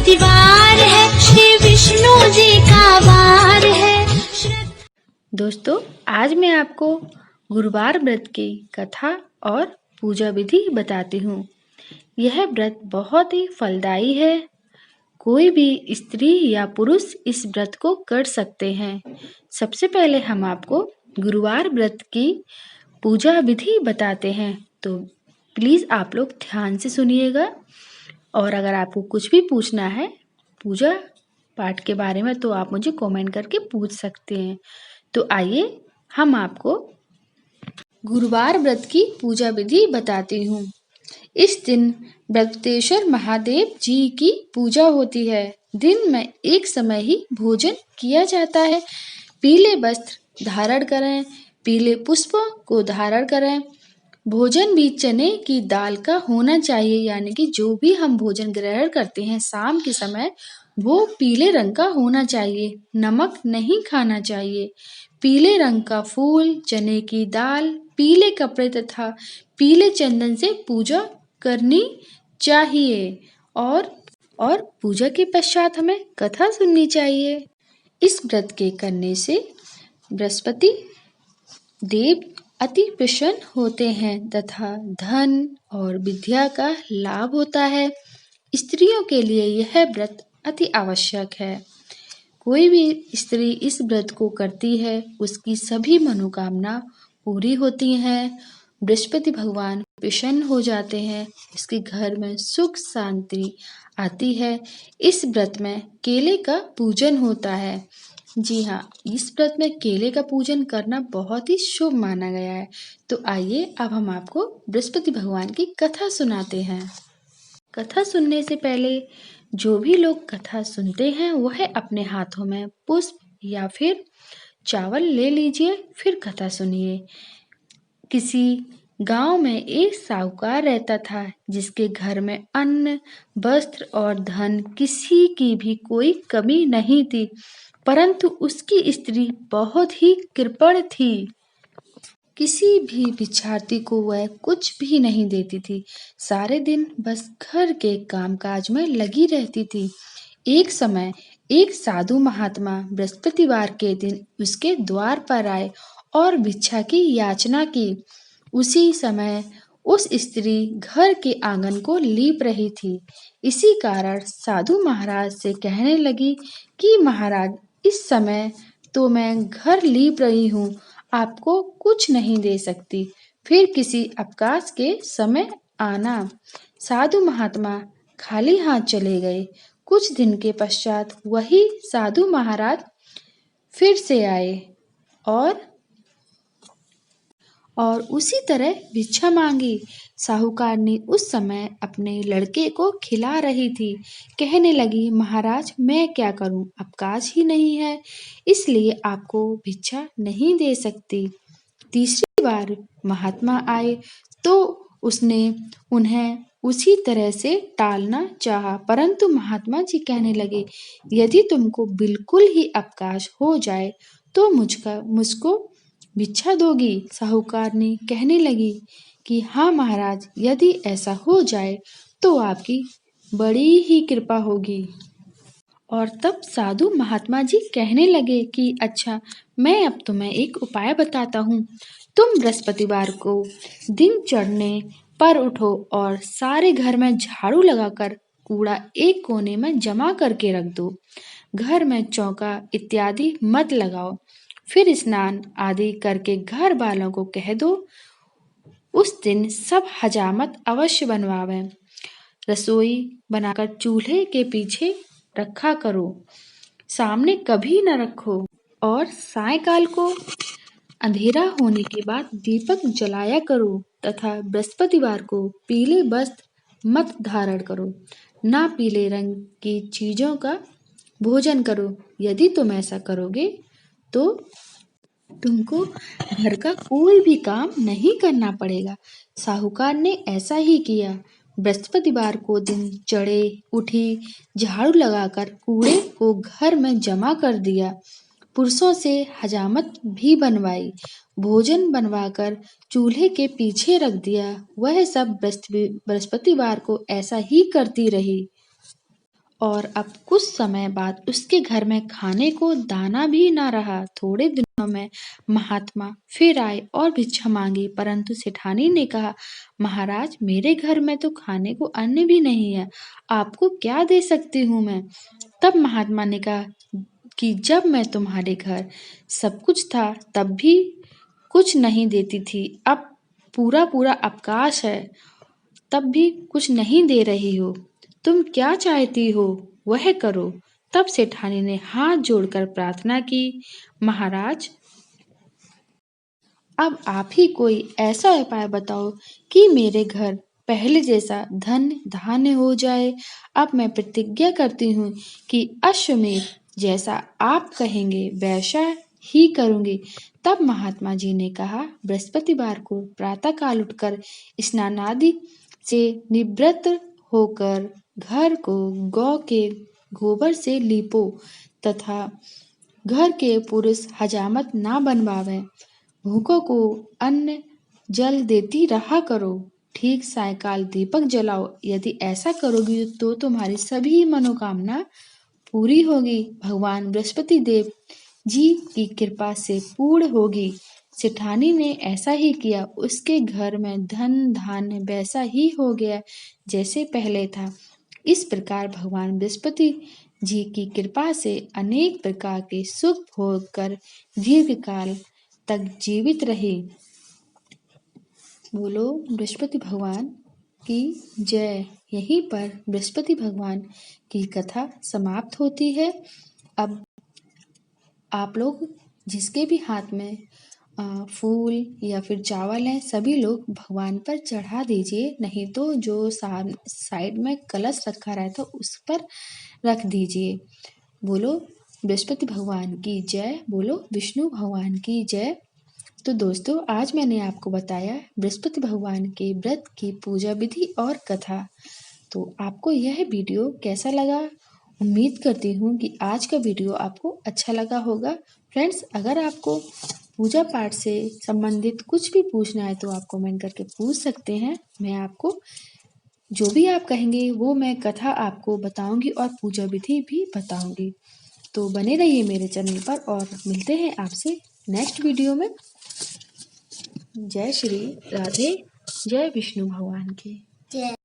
बृहस्पतिवार है, श्री विष्णु जी का वार है। दोस्तों, आज मैं आपको गुरुवार व्रत की कथा और पूजा विधि बताती हूँ। यह व्रत बहुत ही फलदायी है। कोई भी स्त्री या पुरुष इस व्रत को कर सकते हैं। सबसे पहले हम आपको गुरुवार व्रत की पूजा विधि बताते हैं, तो प्लीज़ आप लोग ध्यान से सुनिएगा। और अगर आपको कुछ भी पूछना है पूजा पाठ के बारे में तो आप मुझे कमेंट करके पूछ सकते हैं। तो आइए हम आपको गुरुवार व्रत की पूजा विधि बताती हूँ। इस दिन व्रतेश्वर महादेव जी की पूजा होती है। दिन में एक समय ही भोजन किया जाता है। पीले वस्त्र धारण करें, पीले पुष्पों को धारण करें। भोजन भी चने की दाल का होना चाहिए, यानी कि जो भी हम भोजन ग्रहण करते हैं शाम के समय वो पीले रंग का होना चाहिए। नमक नहीं खाना चाहिए। पीले रंग का फूल, चने की दाल, पीले कपड़े तथा पीले चंदन से पूजा करनी चाहिए। और पूजा के पश्चात हमें कथा सुननी चाहिए। इस व्रत के करने से बृहस्पति देव अति प्रसन्न होते हैं तथा धन और विद्या का लाभ होता है। स्त्रियों के लिए यह व्रत अति आवश्यक है। कोई भी स्त्री इस व्रत को करती है उसकी सभी मनोकामना पूरी होती हैं। बृहस्पति भगवान प्रसन्न हो जाते हैं। इसके घर में सुख शांति आती है। इस व्रत में केले का पूजन होता है। जी हाँ, इस व्रत में केले का पूजन करना बहुत ही शुभ माना गया है। तो आइए अब हम आपको बृहस्पति भगवान की कथा सुनाते हैं। कथा सुनने से पहले जो भी लोग कथा सुनते हैं वह अपने हाथों में पुष्प या फिर चावल ले लीजिए, फिर कथा सुनिए। किसी गांव में एक साहूकार रहता था जिसके घर में अन्न, वस्त्र और धन किसी की भी कोई कमी नहीं थी, परंतु उसकी स्त्री बहुत ही कृपण थी। किसी भी भिक्षार्थी को वह कुछ भी नहीं देती थी। सारे दिन बस घर के कामकाज में लगी रहती थी। एक समय एक साधु महात्मा बृहस्पतिवार के दिन उसके द्वार पर आए और भिक्षा की याचना की। उसी समय उस स्त्री घर के आंगन को लीप रही थी। इसी कारण साधु महाराज से कहने लगी कि महाराज, इस समय तो मैं घर लीप रही हूँ, आपको कुछ नहीं दे सकती, फिर किसी अवकाश के समय आना। साधु महात्मा खाली हाथ चले गए। कुछ दिन के पश्चात वही साधु महाराज फिर से आए और उसी तरह भिक्षा मांगी। साहूकार ने उस समय अपने लड़के को खिला रही थी। कहने लगी, महाराज मैं क्या करूं, अवकाश ही नहीं है, इसलिए आपको भिक्षा नहीं दे सकती। तीसरी बार महात्मा आए तो उसने उन्हें उसी तरह से टालना चाहा, परंतु महात्मा जी कहने लगे, यदि तुमको बिल्कुल ही अवकाश हो जाए तो मुझको भिक्षा दोगी। साहूकार ने कहने लगी कि हाँ महाराज, यदि ऐसा हो जाए तो आपकी बड़ी ही कृपा होगी। और तब साधु महात्मा जी कहने लगे कि अच्छा, मैं अब तुम्हें एक उपाय बताता हूँ। तुम बृहस्पतिवार को दिन चढ़ने पर उठो और सारे घर में झाड़ू लगाकर कूड़ा एक कोने में जमा करके रख दो। घर में चौका इत्यादि मत लगाओ। फिर स्नान आदि करके घर वालों को कह दो उस दिन सब हजामत अवश्य बनवावे। रसोई बनाकर चूल्हे के पीछे रखा करो, सामने कभी न रखो। और सायंकाल को अंधेरा होने के बाद दीपक जलाया करो तथा बृहस्पतिवार को पीले वस्त्र मत धारण करो, ना पीले रंग की चीजों का भोजन करो। यदि तुम ऐसा करोगे तो तुमको घर का कोई भी काम नहीं करना पड़ेगा। साहूकार ने ऐसा ही किया। बृहस्पतिवार को दिन चढ़े उठी, झाड़ू लगाकर कूड़े को घर में जमा कर दिया। पुरुषों से हजामत भी बनवाई, भोजन बनवाकर चूल्हे के पीछे रख दिया। वह सब बृहस्पतिवार को ऐसा ही करती रही और अब कुछ समय बाद उसके घर में खाने को दाना भी न रहा। थोड़े दिनों में महात्मा फिर आए और भिक्षा मांगी, परंतु सेठानी ने कहा, महाराज, मेरे घर में तो खाने को अन्न भी नहीं है, आपको क्या दे सकती हूँ मैं। तब महात्मा ने कहा कि जब मैं तुम्हारे घर सब कुछ था तब भी कुछ नहीं देती थी, अब पूरा पूरा अवकाश है तब भी कुछ नहीं दे रही हो, तुम क्या चाहती हो वह करो। तब सेठानी ने हाथ जोड़कर प्रार्थना की, महाराज, अब आप ही कोई ऐसा उपाय बताओ कि मेरे घर पहले जैसा धन धान्य हो जाए। अब मैं प्रतिज्ञा करती हूँ कि अश्वमेध जैसा आप कहेंगे वैसा ही करूँगी। तब महात्मा जी ने कहा, बृहस्पतिवार को प्रातःकाल उठकर स्नान आदि से निवृत्त होकर घर को गौ के गोबर से लीपो तथा घर के पुरुष हजामत ना बनवावे। भूखों को अन्न जल देती रहा करो। ठीक सायकाल दीपक जलाओ। यदि ऐसा करोगी तो तुम्हारी सभी मनोकामना पूरी होगी। भगवान बृहस्पति देव जी की कृपा से पूर्ण होगी। सेठानी ने ऐसा ही किया। उसके घर में धन धान्य वैसा ही हो गया जैसे पहले था। इस प्रकार भगवान बृहस्पति जी की कृपा से अनेक प्रकार के सुख भोग कर दीर्घ काल तक जीवित रहे। बोलो बृहस्पति भगवान की जय। यहीं पर बृहस्पति भगवान की कथा समाप्त होती है। अब आप लोग जिसके भी हाथ में फूल या फिर चावल है, सभी लोग भगवान पर चढ़ा दीजिए, नहीं तो जो साइड में कलश रखा रहता उस पर रख दीजिए। बोलो बृहस्पति भगवान की जय। बोलो विष्णु भगवान की जय। तो दोस्तों, आज मैंने आपको बताया बृहस्पति भगवान के व्रत की पूजा विधि और कथा। तो आपको यह वीडियो कैसा लगा? उम्मीद करती हूँ कि आज का वीडियो आपको अच्छा लगा होगा। फ्रेंड्स, अगर आपको पूजा पाठ से संबंधित कुछ भी पूछना है तो आप कमेंट करके पूछ सकते हैं। मैं आपको जो भी आप कहेंगे वो मैं कथा आपको बताऊंगी और पूजा विधि भी बताऊंगी। तो बने रहिए मेरे चैनल पर और मिलते हैं आपसे नेक्स्ट वीडियो में। जय श्री राधे, जय विष्णु भगवान की जय।